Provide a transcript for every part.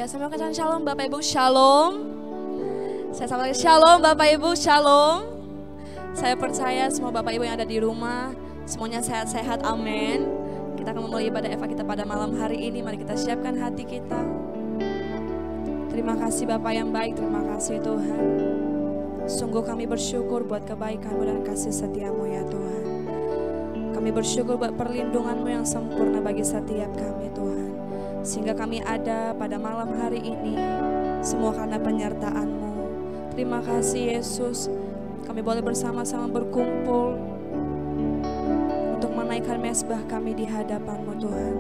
Haleluya. Saya mau katakan shalom Bapak Ibu, shalom. Saya sampaikan shalom Bapak Ibu, shalom. Saya percaya semua Bapak Ibu yang ada di rumah, semuanya sehat-sehat, amin. Kita akan memulai ibadah Eva kita pada malam hari ini. Mari kita siapkan hati kita. Terima kasih Bapak yang baik, terima kasih Tuhan. Sungguh kami bersyukur buat kebaikan-Mu dan kasih setia-Mu ya Tuhan. Kami bersyukur buat perlindungan-Mu yang sempurna bagi setiap kami Tuhan. Sehingga kami ada pada malam hari ini, semua karena penyertaan-Mu. Terima kasih Yesus, kami boleh bersama-sama berkumpul untuk menaikkan mezbah kami di hadapan-Mu Tuhan.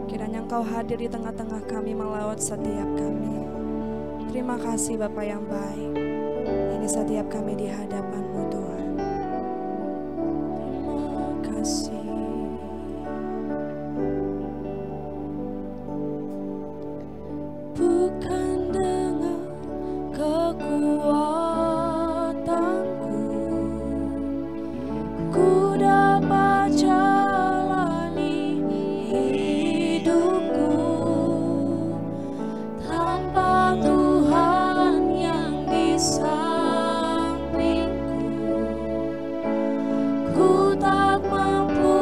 Kiranya Engkau hadir di tengah-tengah kami, melawat setiap kami. Terima kasih Bapa yang baik, ini setiap kami di hadapan-Mu Tuhan. Terima kasih. Bukan dengan kekuatanku ku dapat jalani hidupku, tanpa Tuhan yang di sampingku ku tak mampu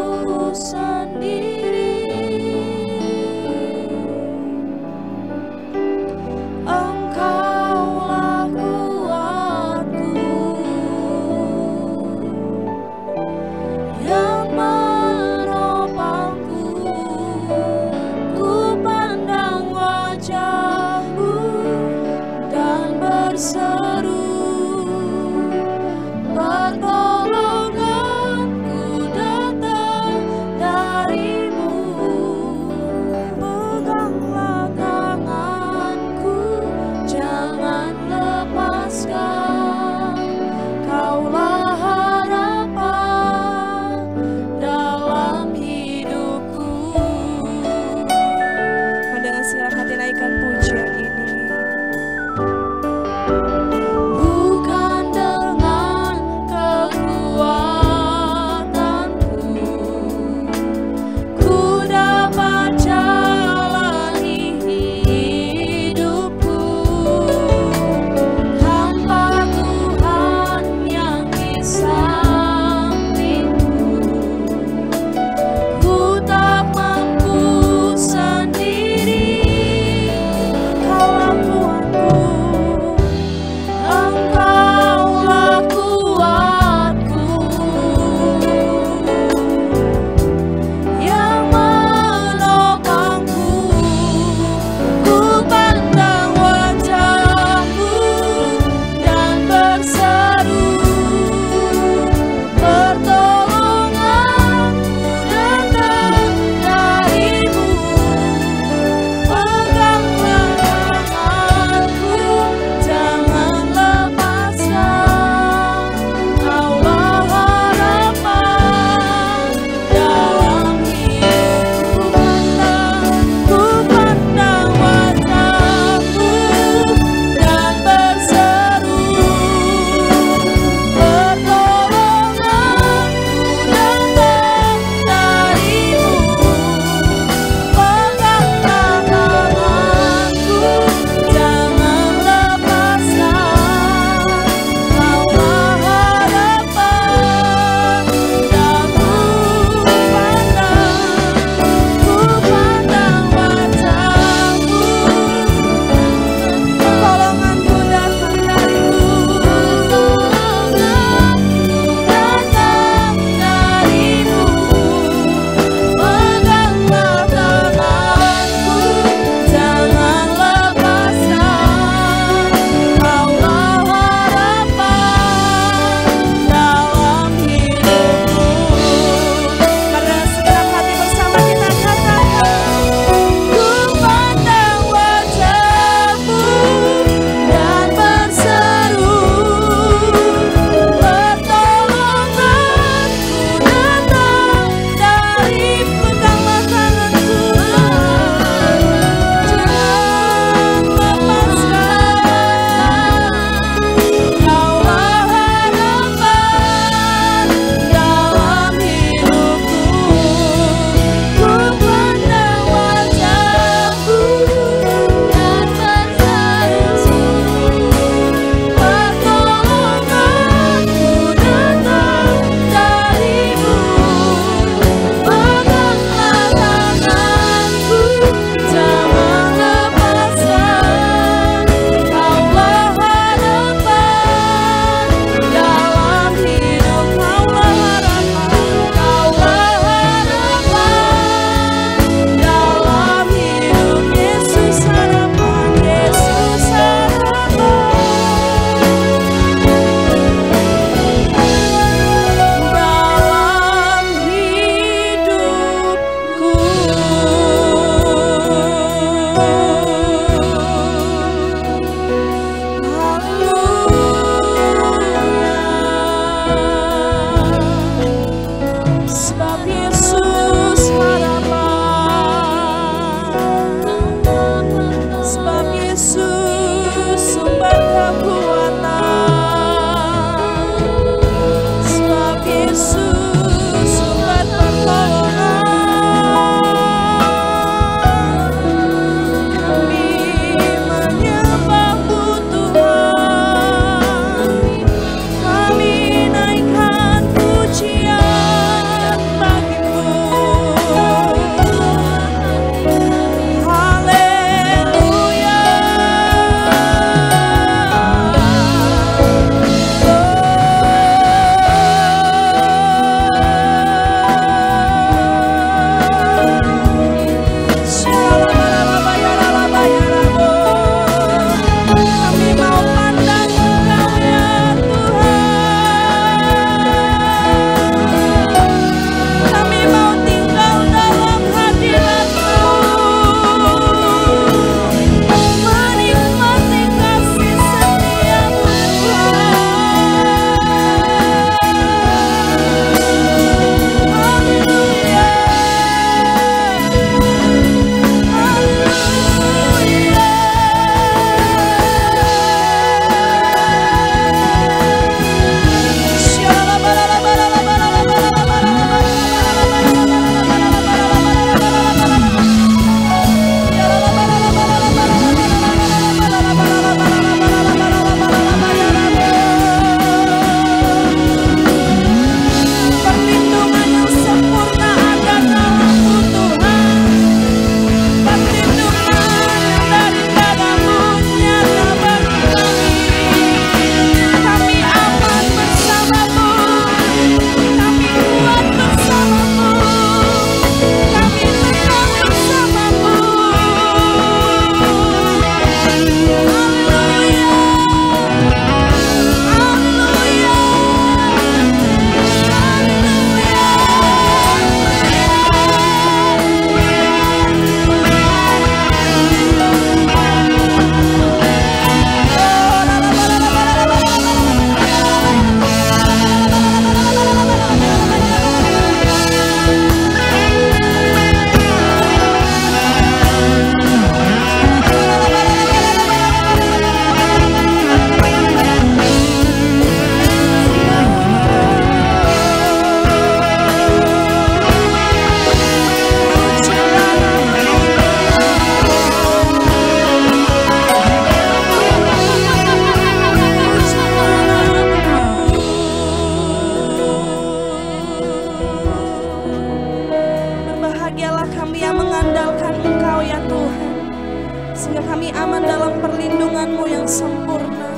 sehingga kami aman dalam perlindungan-Mu yang sempurna.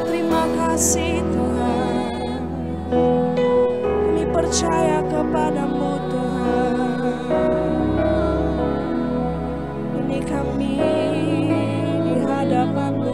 Terima kasih Tuhan, kami percaya kepadamu Tuhan. Ini kami di hadapan-Mu.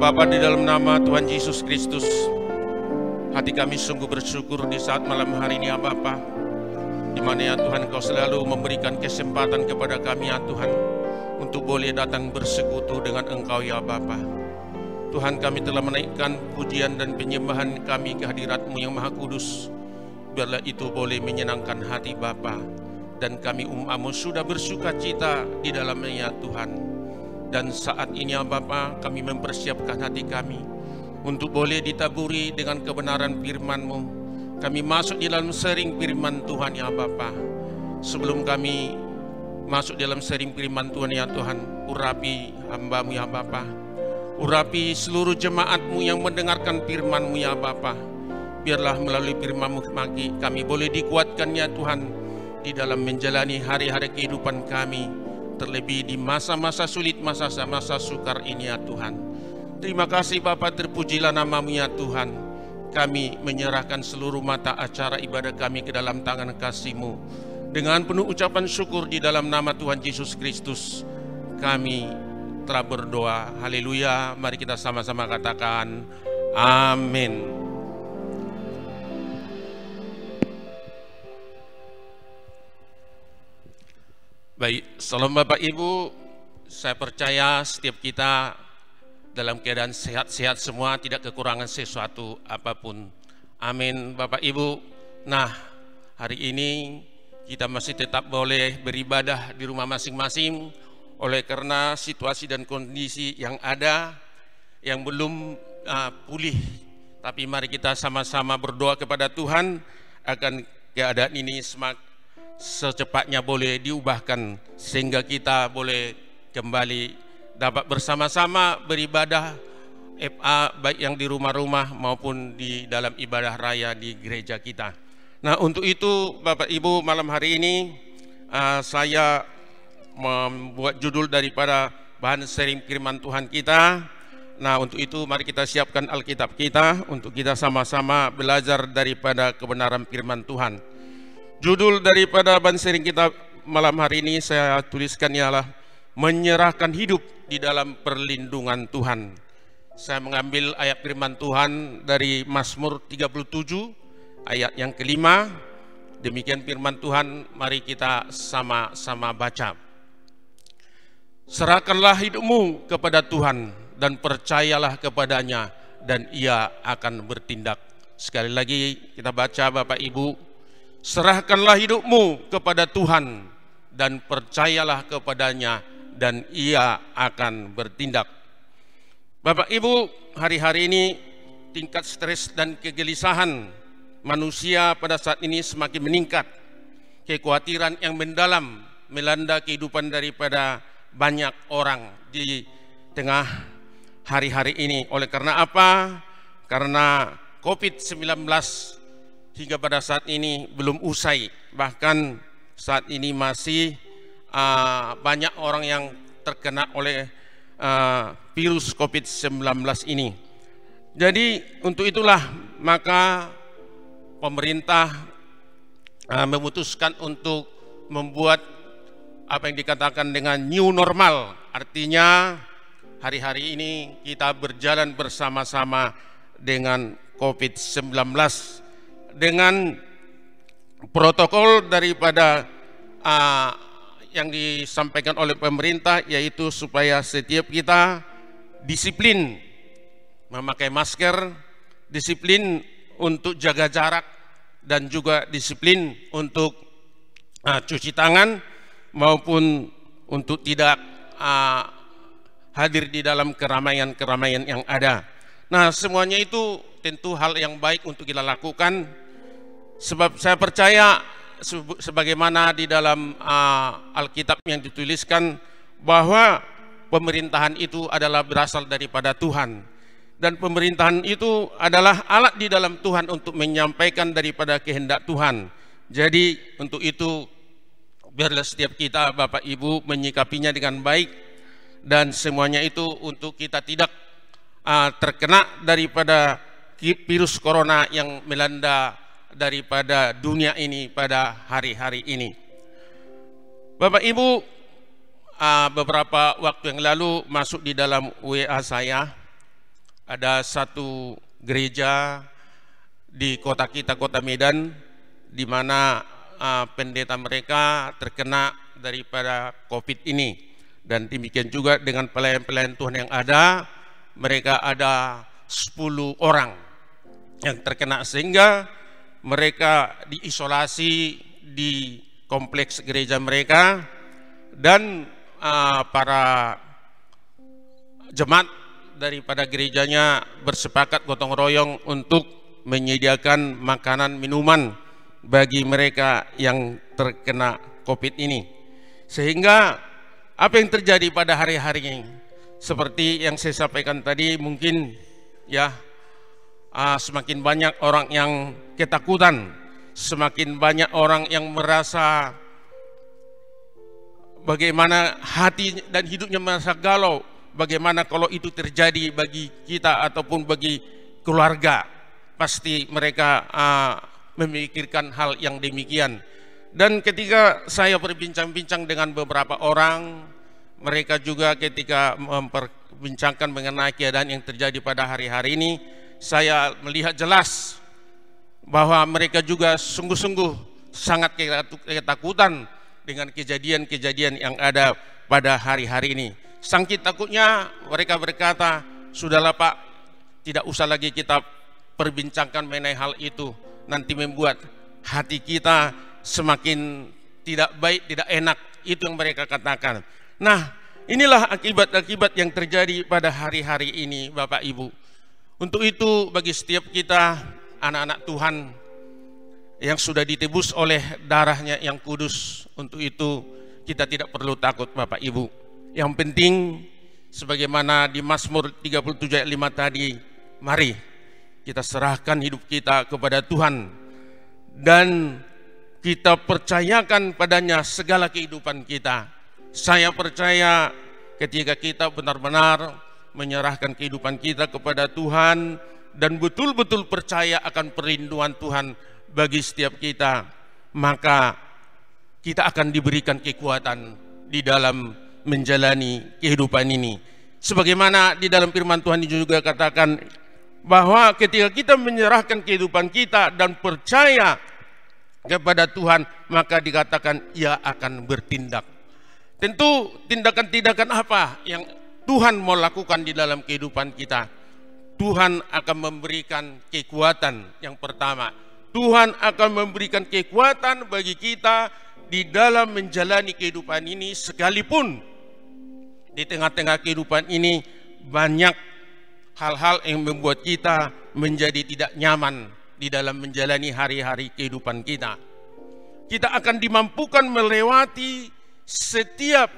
Bapa, di dalam nama Tuhan Yesus Kristus, hati kami sungguh bersyukur di saat malam hari ini ya Bapa, di mana ya Tuhan Kau selalu memberikan kesempatan kepada kami ya Tuhan untuk boleh datang bersekutu dengan Engkau ya Bapa. Tuhan, kami telah menaikkan pujian dan penyembahan kami ke hadirat-Mu yang Maha Kudus. Biarlah itu boleh menyenangkan hati Bapa, dan kami umat-Mu sudah bersuka cita di dalamnya ya Tuhan. Dan saat ini ya Bapa, kami mempersiapkan hati kami untuk boleh ditaburi dengan kebenaran firman-Mu. Kami masuk di dalam sharing firman Tuhan ya Bapa. Sebelum kami masuk dalam sharing firman Tuhan ya Tuhan, urapi hamba-Mu ya Bapa. Urapi seluruh jemaat-Mu yang mendengarkan firman-Mu ya Bapa. Biarlah melalui firman-Mu kami boleh dikuatkan ya Tuhan di dalam menjalani hari-hari kehidupan kami, terlebih di masa-masa sulit, masa-masa sukar ini ya Tuhan. Terima kasih Bapa, terpujilah nama-Mu ya Tuhan. Kami menyerahkan seluruh mata acara ibadah kami ke dalam tangan kasih-Mu. Dengan penuh ucapan syukur di dalam nama Tuhan Yesus Kristus, kami telah berdoa. Haleluya. Mari kita sama-sama katakan amin. Baik, salam Bapak Ibu. Saya percaya setiap kita dalam keadaan sehat-sehat semua, tidak kekurangan sesuatu apapun. Amin Bapak Ibu. Nah, hari ini kita masih tetap boleh beribadah di rumah masing-masing, oleh karena situasi dan kondisi yang ada yang belum pulih. Tapi mari kita sama-sama berdoa kepada Tuhan akan keadaan ini secepatnya boleh diubahkan, sehingga kita boleh kembali dapat bersama-sama beribadah FA, baik yang di rumah-rumah maupun di dalam ibadah raya di gereja kita. Nah, untuk itu Bapak Ibu, malam hari ini saya membuat judul daripada bahan sharing firman Tuhan kita. Nah, untuk itu mari kita siapkan Alkitab kita untuk kita sama-sama belajar daripada kebenaran firman Tuhan. Judul daripada bahan sharing kita malam hari ini saya tuliskan ialah menyerahkan hidup di dalam perlindungan Tuhan. Saya mengambil ayat firman Tuhan dari Mazmur 37 ayat yang kelima. Demikian firman Tuhan, mari kita sama-sama baca. Serahkanlah hidupmu kepada Tuhan dan percayalah kepadanya, dan Ia akan bertindak. Sekali lagi kita baca Bapak Ibu. Serahkanlah hidupmu kepada Tuhan dan percayalah kepadanya, dan Ia akan bertindak. Bapak Ibu, hari-hari ini tingkat stres dan kegelisahan manusia pada saat ini semakin meningkat. Kekhawatiran yang mendalam melanda kehidupan daripada banyak orang di tengah hari-hari ini. Oleh karena apa? Karena COVID-19 hingga pada saat ini belum usai. Bahkan saat ini masih banyak orang yang terkena oleh virus COVID-19 ini. Jadi untuk itulah maka pemerintah memutuskan untuk membuat apa yang dikatakan dengan new normal. Artinya hari-hari ini kita berjalan bersama-sama dengan COVID-19 dengan protokol daripada yang disampaikan oleh pemerintah, yaitu supaya setiap kita disiplin memakai masker, disiplin untuk jaga jarak, dan juga disiplin untuk cuci tangan, maupun untuk tidak hadir di dalam keramaian-keramaian yang ada. Nah, semuanya itu tentu hal yang baik untuk kita lakukan, sebab saya percaya sebagaimana di dalam Alkitab yang dituliskan bahwa pemerintahan itu adalah berasal daripada Tuhan, dan pemerintahan itu adalah alat di dalam Tuhan untuk menyampaikan daripada kehendak Tuhan. Jadi untuk itu biarlah setiap kita Bapak Ibu menyikapinya dengan baik, dan semuanya itu untuk kita tidak terkena daripada virus corona yang melanda daripada dunia ini pada hari-hari ini. Bapak Ibu, beberapa waktu yang lalu masuk di dalam WA saya, ada satu gereja di kota kita, kota Medan, di mana pendeta mereka terkena daripada COVID ini. Dan demikian juga dengan pelayan-pelayan Tuhan yang ada, mereka ada 10 orang yang terkena, sehingga mereka diisolasi di kompleks gereja mereka, dan para jemaat daripada gerejanya bersepakat gotong royong untuk menyediakan makanan minuman bagi mereka yang terkena COVID ini. Sehingga apa yang terjadi pada hari-hari ini, seperti yang saya sampaikan tadi, mungkin ya semakin banyak orang yang ketakutan, semakin banyak orang yang merasa bagaimana hati dan hidupnya merasa galau. Bagaimana kalau itu terjadi bagi kita ataupun bagi keluarga, pasti mereka memikirkan hal yang demikian. Dan ketika saya berbincang-bincang dengan beberapa orang, mereka juga ketika memperbincangkan mengenai keadaan yang terjadi pada hari-hari ini, saya melihat jelas bahwa mereka juga sungguh-sungguh sangat ketakutan dengan kejadian-kejadian yang ada pada hari-hari ini. Saking takutnya mereka berkata, sudahlah Pak, tidak usah lagi kita perbincangkan mengenai hal itu, nanti membuat hati kita semakin tidak baik, tidak enak. Itu yang mereka katakan. Nah, inilah akibat-akibat yang terjadi pada hari-hari ini, Bapak Ibu. Untuk itu bagi setiap kita anak-anak Tuhan yang sudah ditebus oleh darahnya yang kudus, untuk itu kita tidak perlu takut, Bapak Ibu. Yang penting sebagaimana di Mazmur 37 ayat 5 tadi, mari kita serahkan hidup kita kepada Tuhan dan kita percayakan padanya segala kehidupan kita. Saya percaya ketika kita benar-benar menyerahkan kehidupan kita kepada Tuhan dan betul-betul percaya akan perlindungan Tuhan bagi setiap kita, maka kita akan diberikan kekuatan di dalam menjalani kehidupan ini. Sebagaimana di dalam firman Tuhan juga katakan bahwa ketika kita menyerahkan kehidupan kita dan percaya kepada Tuhan, maka dikatakan Ia akan bertindak. Tentu tindakan-tindakan apa yang Tuhan mau lakukan di dalam kehidupan kita? Tuhan akan memberikan kekuatan. Yang pertama, Tuhan akan memberikan kekuatan bagi kita di dalam menjalani kehidupan ini, sekalipun di tengah-tengah kehidupan ini banyak hal-hal yang membuat kita menjadi tidak nyaman di dalam menjalani hari-hari kehidupan kita. Kita akan dimampukan melewati setiap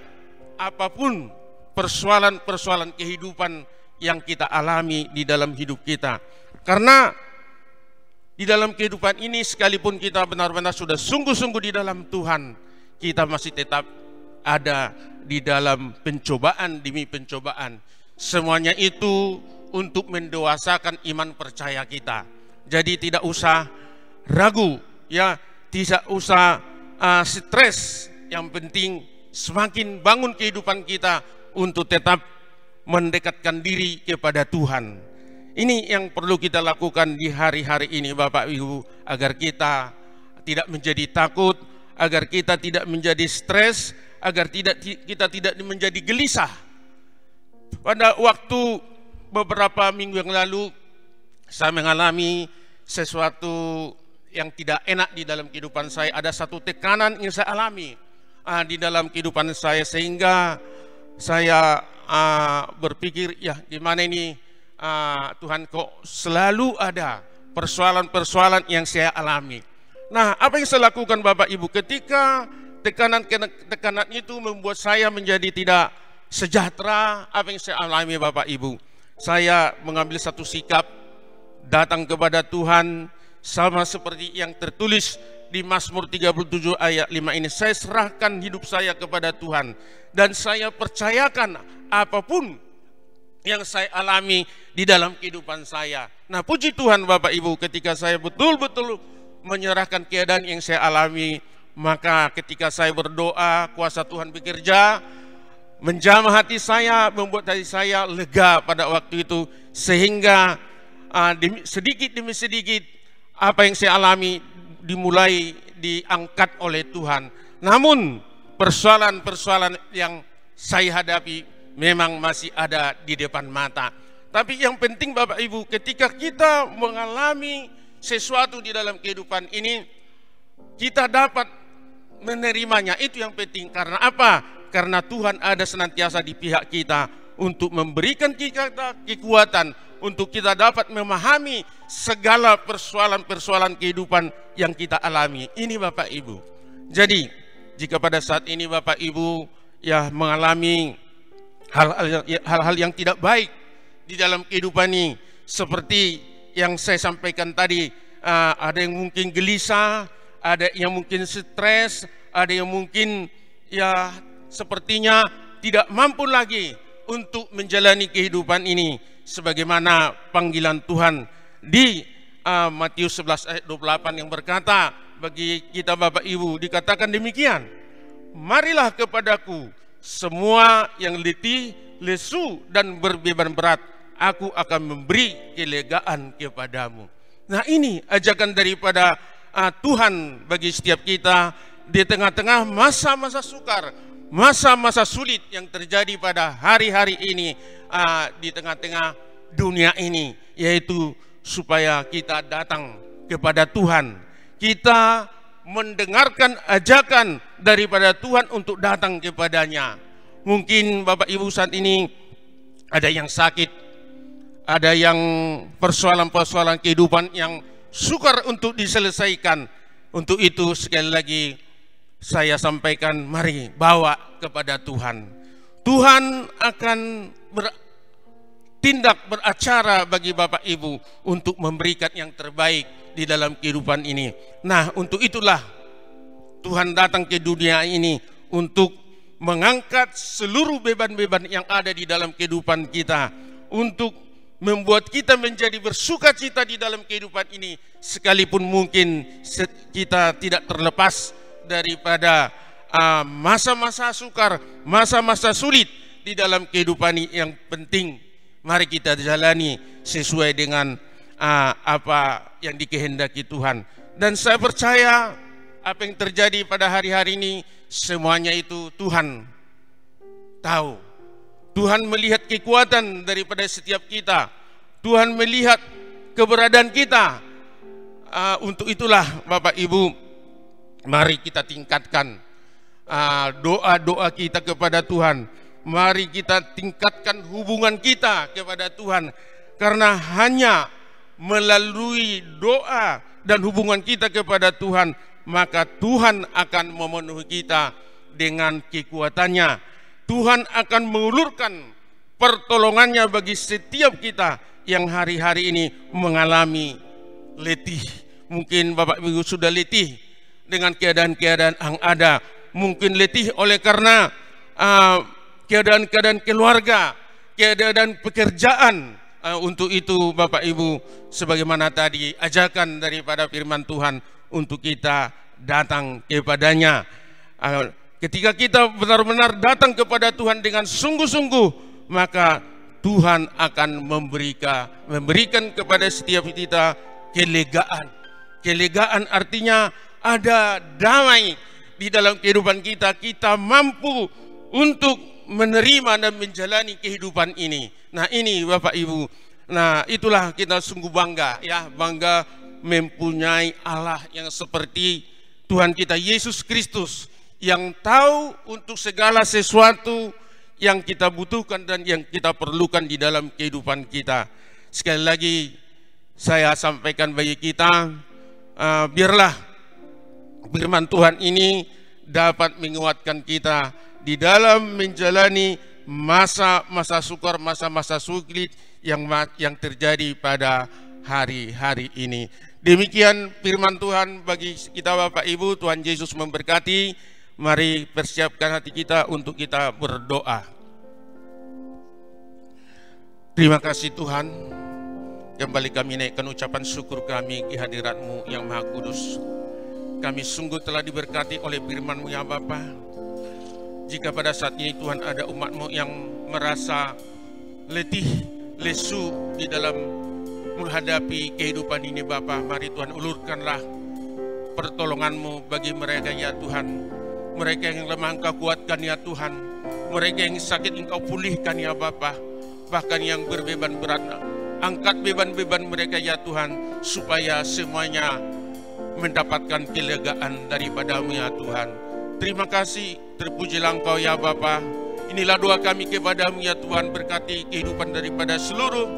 apapun persoalan-persoalan kehidupan yang kita alami di dalam hidup kita. Karena di dalam kehidupan ini, sekalipun kita benar-benar sudah sungguh-sungguh di dalam Tuhan, kita masih tetap ada di dalam pencobaan demi pencobaan. Semuanya itu untuk mendewasakan iman percaya kita. Jadi tidak usah ragu, ya, tidak usah stres. Yang penting semakin bangun kehidupan kita untuk tetap mendekatkan diri kepada Tuhan. Ini yang perlu kita lakukan di hari-hari ini, Bapak Ibu, agar kita tidak menjadi takut, agar kita tidak menjadi stres, agar kita tidak menjadi gelisah. Pada waktu beberapa minggu yang lalu, saya mengalami sesuatu yang tidak enak di dalam kehidupan saya. Ada satu tekanan yang saya alami di dalam kehidupan saya, sehingga saya berpikir, ya gimana ini Tuhan, kok selalu ada persoalan-persoalan yang saya alami. Nah, apa yang saya lakukan, Bapak Ibu, ketika tekanan itu membuat saya menjadi tidak sejahtera, apa yang saya alami, Bapak Ibu, saya mengambil satu sikap, datang kepada Tuhan, sama seperti yang tertulis di Mazmur 37 ayat 5 ini. Saya serahkan hidup saya kepada Tuhan dan saya percayakan apapun yang saya alami di dalam kehidupan saya. Nah, puji Tuhan, Bapak Ibu, ketika saya betul-betul menyerahkan keadaan yang saya alami, maka ketika saya berdoa, kuasa Tuhan bekerja, menjamah hati saya, membuat hati saya lega pada waktu itu, sehingga sedikit demi sedikit apa yang saya alami dimulai diangkat oleh Tuhan. Namun persoalan-persoalan yang saya hadapi memang masih ada di depan mata. Tapi yang penting, Bapak Ibu, ketika kita mengalami sesuatu di dalam kehidupan ini, kita dapat menerimanya. Itu yang penting. Karena apa? Karena Tuhan ada senantiasa di pihak kita untuk memberikan kita kekuatan untuk kita dapat memahami segala persoalan-persoalan kehidupan yang kita alami. Ini, Bapak Ibu. Jadi, jika pada saat ini Bapak Ibu ya mengalami hal-hal yang tidak baik di dalam kehidupan ini. Seperti yang saya sampaikan tadi, ada yang mungkin gelisah, ada yang mungkin stres, ada yang mungkin ya sepertinya tidak mampu lagi untuk menjalani kehidupan ini sebagaimana panggilan Tuhan di Matius 11 ayat 28 yang berkata bagi kita Bapak Ibu, dikatakan demikian, marilah kepadaku semua yang letih, lesu dan berbeban berat, aku akan memberi kelegaan kepadamu. Nah, ini ajakan daripada Tuhan bagi setiap kita di tengah-tengah masa-masa sukar, masa-masa sulit yang terjadi pada hari-hari ini, di tengah-tengah dunia ini, yaitu supaya kita datang kepada Tuhan, kita mendengarkan ajakan daripada Tuhan untuk datang kepadanya. Mungkin Bapak Ibu saat ini ada yang sakit, ada yang persoalan-persoalan kehidupan yang sukar untuk diselesaikan. Untuk itu sekali lagi saya sampaikan, mari bawa kepada Tuhan. Tuhan akan bertindak, beracara bagi Bapak Ibu untuk memberikan yang terbaik di dalam kehidupan ini. Nah, untuk itulah Tuhan datang ke dunia ini untuk mengangkat seluruh beban-beban yang ada di dalam kehidupan kita, untuk membuat kita menjadi bersukacita di dalam kehidupan ini, sekalipun mungkin kita tidak terlepas daripada masa-masa sukar, masa-masa sulit di dalam kehidupan ini. Yang penting mari kita jalani sesuai dengan apa yang dikehendaki Tuhan. Dan saya percaya apa yang terjadi pada hari-hari ini semuanya itu Tuhan tahu. Tuhan melihat kekuatan daripada setiap kita. Tuhan melihat keberadaan kita. Untuk itulah Bapak Ibu, mari kita tingkatkan doa-doa kita kepada Tuhan. Mari kita tingkatkan hubungan kita kepada Tuhan. Karena hanya melalui doa dan hubungan kita kepada Tuhan, maka Tuhan akan memenuhi kita dengan kekuatannya. Tuhan akan mengulurkan pertolongannya bagi setiap kita yang hari-hari ini mengalami letih. Mungkin Bapak Ibu sudah letih dengan keadaan-keadaan yang ada. Mungkin letih oleh karena keadaan-keadaan keluarga, keadaan pekerjaan. Untuk itu Bapak Ibu, sebagaimana tadi ajakan daripada firman Tuhan untuk kita datang kepadanya. Ketika kita benar-benar datang kepada Tuhan dengan sungguh-sungguh, maka Tuhan akan memberikan kepada setiap kita kelegaan. Kelegaan artinya ada damai di dalam kehidupan kita. Kita mampu untuk menerima dan menjalani kehidupan ini. Nah, ini Bapak Ibu. Nah, itulah kita sungguh bangga, ya, bangga mempunyai Allah yang seperti Tuhan kita Yesus Kristus, yang tahu untuk segala sesuatu yang kita butuhkan dan yang kita perlukan di dalam kehidupan kita. Sekali lagi saya sampaikan bagi kita, biarlah firman Tuhan ini dapat menguatkan kita di dalam menjalani masa-masa sukar, masa-masa sulit yang terjadi pada hari-hari ini. Demikian firman Tuhan bagi kita Bapak Ibu. Tuhan Yesus memberkati. Mari persiapkan hati kita untuk kita berdoa. Terima kasih Tuhan. Kembali kami naikkan ucapan syukur kami di hadirat-Mu yang Maha Kudus. Kami sungguh telah diberkati oleh firman-Mu ya Bapa. Jika pada saat ini Tuhan ada umat-Mu yang merasa letih, lesu di dalam menghadapi kehidupan ini Bapa, mari Tuhan ulurkanlah pertolongan-Mu bagi mereka ya Tuhan. Mereka yang lemah Engkau kuatkan ya Tuhan. Mereka yang sakit Engkau pulihkan ya Bapa. Bahkan yang berbeban berat, angkat beban-beban mereka ya Tuhan, supaya semuanya mendapatkan kelegaan daripada-Mu ya Tuhan. Terima kasih, terpujilah Engkau ya Bapa. Inilah doa kami kepada-Mu ya Tuhan. Berkati kehidupan daripada seluruh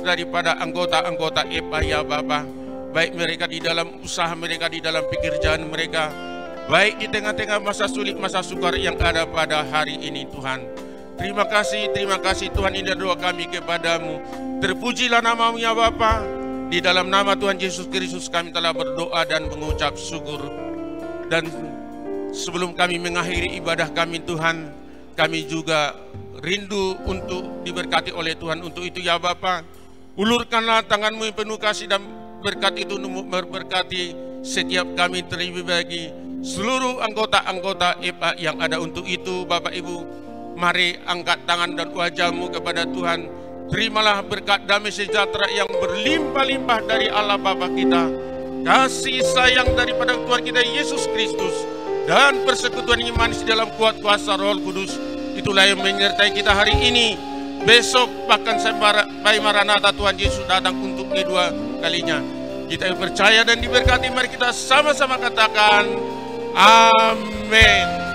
daripada anggota-anggota EPA ya Bapa. Baik mereka di dalam usaha mereka, di dalam pekerjaan mereka, baik di tengah-tengah masa sulit, masa sukar yang ada pada hari ini Tuhan. Terima kasih Tuhan, ini doa kami kepadamu. Terpujilah namamu ya Bapa. Di dalam nama Tuhan Yesus Kristus kami telah berdoa dan mengucap syukur. Dan sebelum kami mengakhiri ibadah kami Tuhan, kami juga rindu untuk diberkati oleh Tuhan. Untuk itu ya Bapa, ulurkanlah tanganmu yang penuh kasih dan berkat itu memberkati setiap kami, terlebih bagi seluruh anggota-anggota EPA yang ada. Untuk itu Bapak Ibu, mari angkat tangan dan wajahmu kepada Tuhan. Terimalah berkat damai sejahtera yang berlimpah-limpah dari Allah Bapa kita, kasih sayang daripada Tuhan kita Yesus Kristus, dan persekutuan yang manis dalam kuat kuasa Roh Kudus. Itulah yang menyertai kita hari ini, besok, bahkan sampai Maranatha Tuhan Yesus datang untuk kedua kalinya. Kita yang percaya dan diberkati, mari kita sama-sama katakan amin.